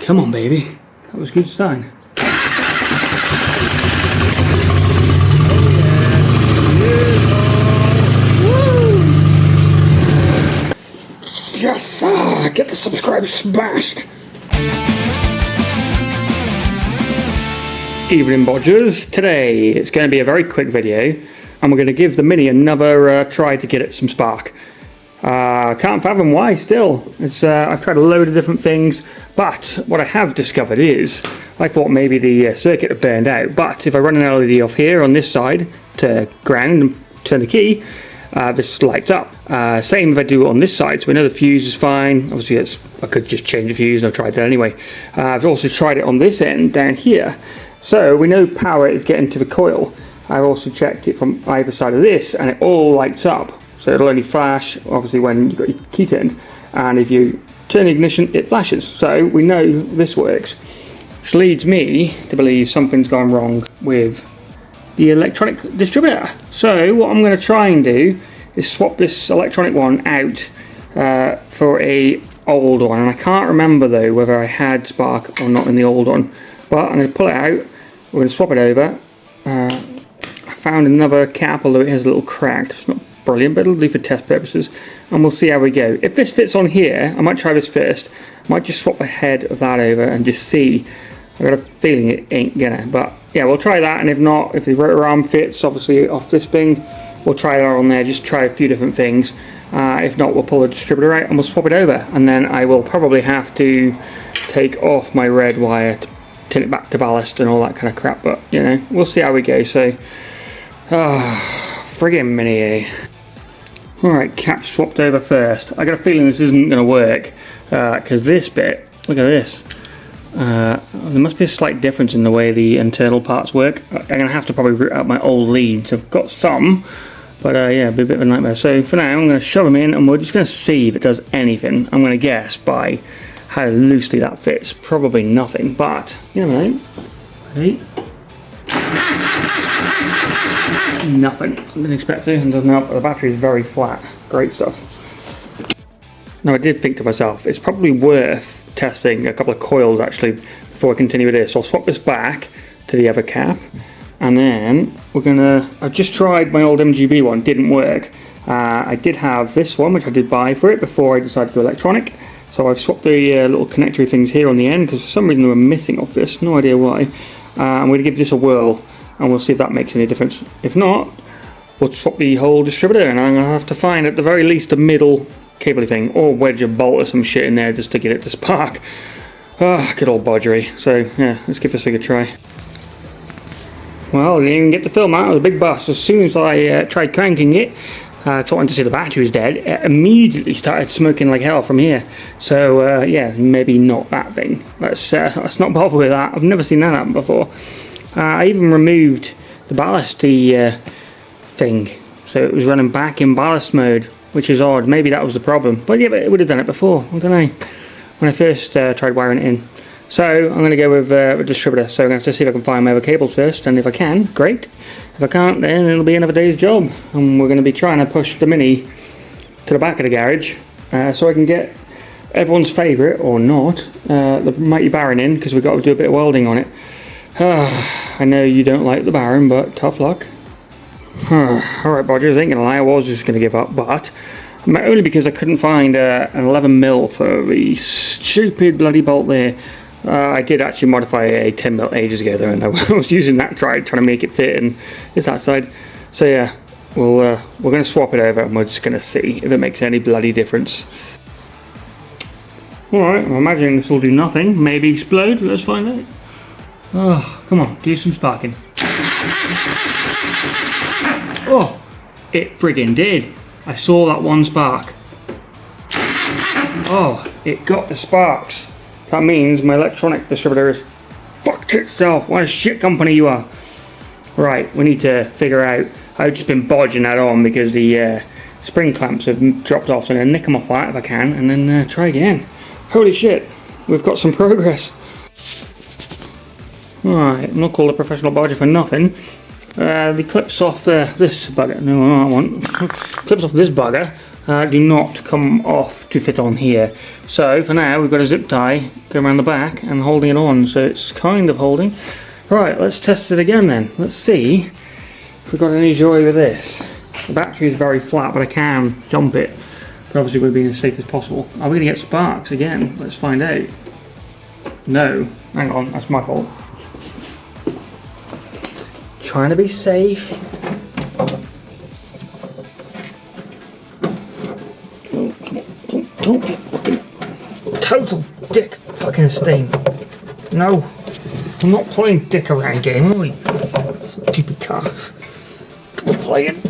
Come on, baby. That was a good sign. Yes, get the subscribe smashed. Evening Bodgers. Today it's going to be a very quick video and we're going to give the Mini another try to get it some spark. Can't fathom why still. I've tried a load of different things, but what I have discovered is I thought maybe the circuit had burned out, but if I run an LED off here on this side to ground and turn the key, this lights up. Same if I do it on this side, so we know the fuse is fine. Obviously I could just change the fuse and I've tried that anyway. I've also tried it on this end down here, so we know power is getting to the coil. I've also checked it from either side of this and it all lights up. So it'll only flash, obviously, when you've got your key turned, and if you turn the ignition, it flashes. So we know this works, which leads me to believe something's gone wrong with the electronic distributor. So what I'm going to try and do is swap this electronic one out for a old one, and I can't remember though whether I had spark or not in the old one, but I'm going to pull it out, we're going to swap it over. I found another cap, although it has a little crack. It's not brilliant, but it'll do for test purposes, and we'll see how we go. If this fits on here, I might try this first. I might just swap the head of that over and just see. I've got a feeling it ain't gonna, but yeah, we'll try that, and if not, if the rotor arm fits obviously off this thing, we'll try that on there, just try a few different things. If not, we'll pull the distributor out and we'll swap it over, and then I will probably have to take off my red wire to turn it back to ballast and all that kind of crap, but you know, we'll see how we go. So friggin' Mini, eh? Alright, cap swapped over first. I got a feeling this isn't going to work, because this bit, look at this, there must be a slight difference in the way the internal parts work. I'm going to have to probably root out my old leads. I've got some, but yeah, it'll be a bit of a nightmare. So for now I'm going to shove them in and we're just going to see if it does anything. I'm going to guess by how loosely that fits, probably nothing, but you never know. Ready? Nothing. I didn't expect to, and doesn't help. The battery is very flat. Great stuff. Now I did think to myself, it's probably worth testing a couple of coils actually before I continue with this. So I'll swap this back to the other cap, and then we're gonna. I've just tried my old MGB one, didn't work. I did have this one, which I did buy for it before I decided to go electronic. So I've swapped the little connectory things here on the end because for some reason they were missing off this. No idea why. I'm going to give this a whirl, and we'll see if that makes any difference. If not, we'll swap the whole distributor, and I'm going to have to find at the very least a middle cable thing, or wedge a bolt or some shit in there just to get it to spark. Good old bodgery. So yeah, let's give this thing a try. Well, I didn't even get the film out. It was a big bust. As soon as I tried cranking it, starting to see the battery was dead, it immediately started smoking like hell from here. So yeah, maybe not that thing. Let's not bother with that. I've never seen that happen before. I even removed the ballasty thing, so it was running back in ballast mode, which is odd. Maybe that was the problem. But yeah, but it would have done it before. I don't know. When I first tried wiring it in. So I'm going to go with a distributor. So I'm going to have to see if I can find my other cables first, and if I can, great. If I can't, then it'll be another day's job, and we're going to be trying to push the Mini to the back of the garage so I can get everyone's favourite, or not, the mighty Baron in, because we've got to do a bit of welding on it. I know you don't like the Baron, but tough luck. Alright Bodgers, ain't gonna lie, I was just gonna give up, but only because I couldn't find an 11mm for the stupid bloody bolt there. I did actually modify a 10mm ages ago though, and I was using that trying to make it fit, and it's that side. So yeah, we're going to swap it over, and we're just going to see if it makes any bloody difference. Alright, I'm imagining this will do nothing, maybe explode, let's find out. Oh, come on, do some sparking. Oh, it friggin' did. I saw that one spark. Oh, it got the sparks. That means my electronic distributor has fucked itself. What a shit company you are. Right, we need to figure out. I've just been bodging that on because the spring clamps have dropped off, so I'm going to nick them off that if I can, and then try again. Holy shit, we've got some progress. Alright, I'm not called a professional bodger for nothing. The clips off this bugger, no, I want clips off this bugger do not come off to fit on here. So for now we've got a zip tie going around the back and holding it on, so it's kind of holding. Right, let's test it again then. Let's see if we've got any joy with this. The battery is very flat, but I can jump it. But obviously we're being as safe as possible. Are we going to get sparks again? Let's find out. No, hang on, that's my fault. Trying to be safe. Oh, come on, don't be a fucking total dick fucking stain. No, I'm not playing dick around game, are we? Stupid car. We're playing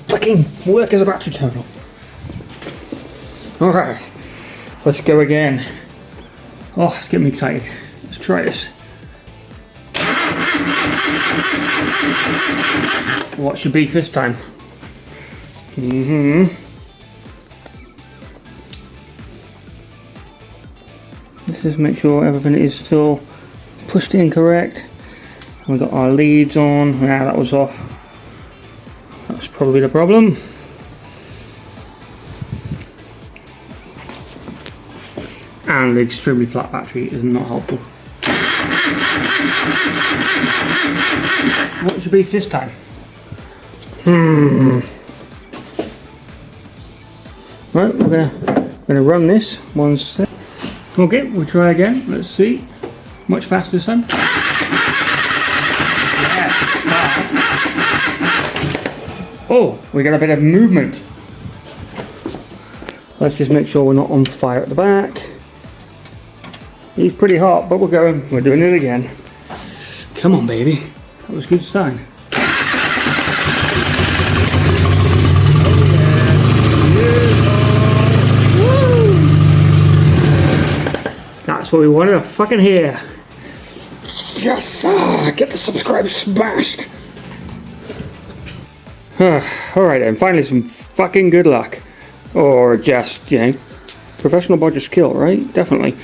fucking work as a battery terminal. Alright, let's go again. Oh, it's getting me excited. Let's try this. What's your beef this time? Let's just make sure everything is still pushed in correct. We've got our leads on. Yeah, that was off. That's probably the problem. And the extremely flat battery is not helpful. What should be this time? Right, we're gonna run this one set. Okay, we'll try again. Let's see. Much faster this time. Yeah. Oh, we got a bit of movement. Let's just make sure we're not on fire at the back. He's pretty hot, but we're going. We're doing it again. Come on, baby. That was a good sign. That's what we wanted to fucking hear. Yes, get the subscribe smashed. Alright then, finally some fucking good luck. Or just, you know, professional bodger skill, right? Definitely.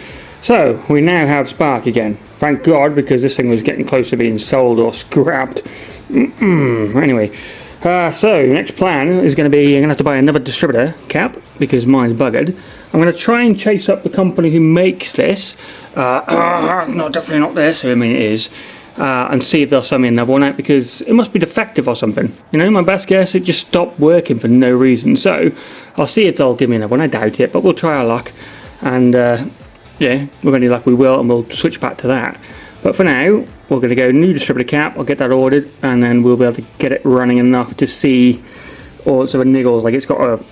So, we now have spark again. Thank God, because this thing was getting close to being sold or scrapped. Anyway, so next plan is going to be, I'm going to have to buy another distributor cap, because mine's buggered. I'm going to try and chase up the company who makes this. No, definitely not this, I mean it is. And see if they'll send me another one out, because it must be defective or something. You know, my best guess, it just stopped working for no reason. So, I'll see if they'll give me another one. I doubt it, but we'll try our luck. And, yeah, with any luck we will, and we'll switch back to that. But for now, we're going to go new distributor cap. I'll get that ordered, and then we'll be able to get it running enough to see all sorts of niggles. Like, it's got a,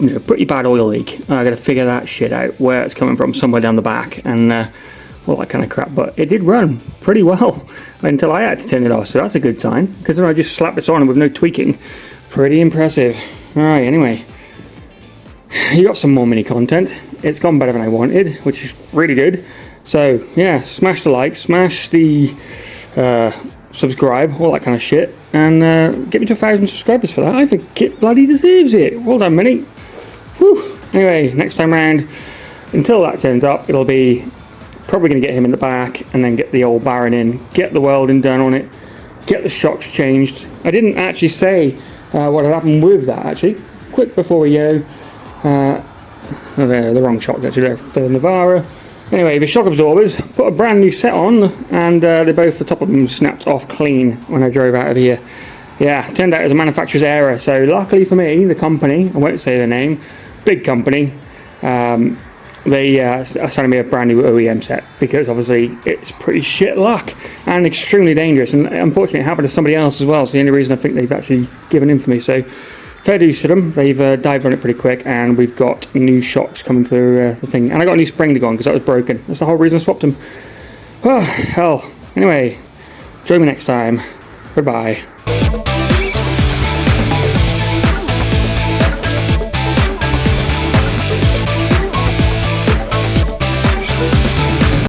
you know, pretty bad oil leak. I got to figure that shit out, where it's coming from, somewhere down the back, and all that kind of crap. But it did run pretty well until I had to turn it off, so that's a good sign, because then I just slapped this on with no tweaking. Pretty impressive. Alright, anyway, you got some more mini content. It's gone better than I wanted, which is really good. So yeah, smash the like, smash the subscribe, all that kind of shit, and get me to 1,000 subscribers for that. I think it bloody deserves it. Well done, Minnie. Whew. Anyway, next time round, until that turns up, it'll be probably going to get him in the back, and then get the old Baron in, get the welding done on it, get the shocks changed. I didn't actually say what had happened with that, actually. Quick before we go. Oh, they're the wrong shocks, actually. They're for the Navara. Anyway, the shock absorbers, put a brand new set on, and they both, the top of them snapped off clean when I drove out of here. Yeah, turned out it was a manufacturer's error. So luckily for me, the company, I won't say the name, big company, they assigned me a brand new OEM set, because obviously it's pretty shit luck and extremely dangerous, and unfortunately it happened to somebody else as well. So the only reason I think they've actually given in for me. So fair dues to them. They've dived on it pretty quick, and we've got new shocks coming through the thing, and I got a new spring to go on because that was broken. That's the whole reason I swapped them. Oh hell. Anyway, join me next time. Goodbye.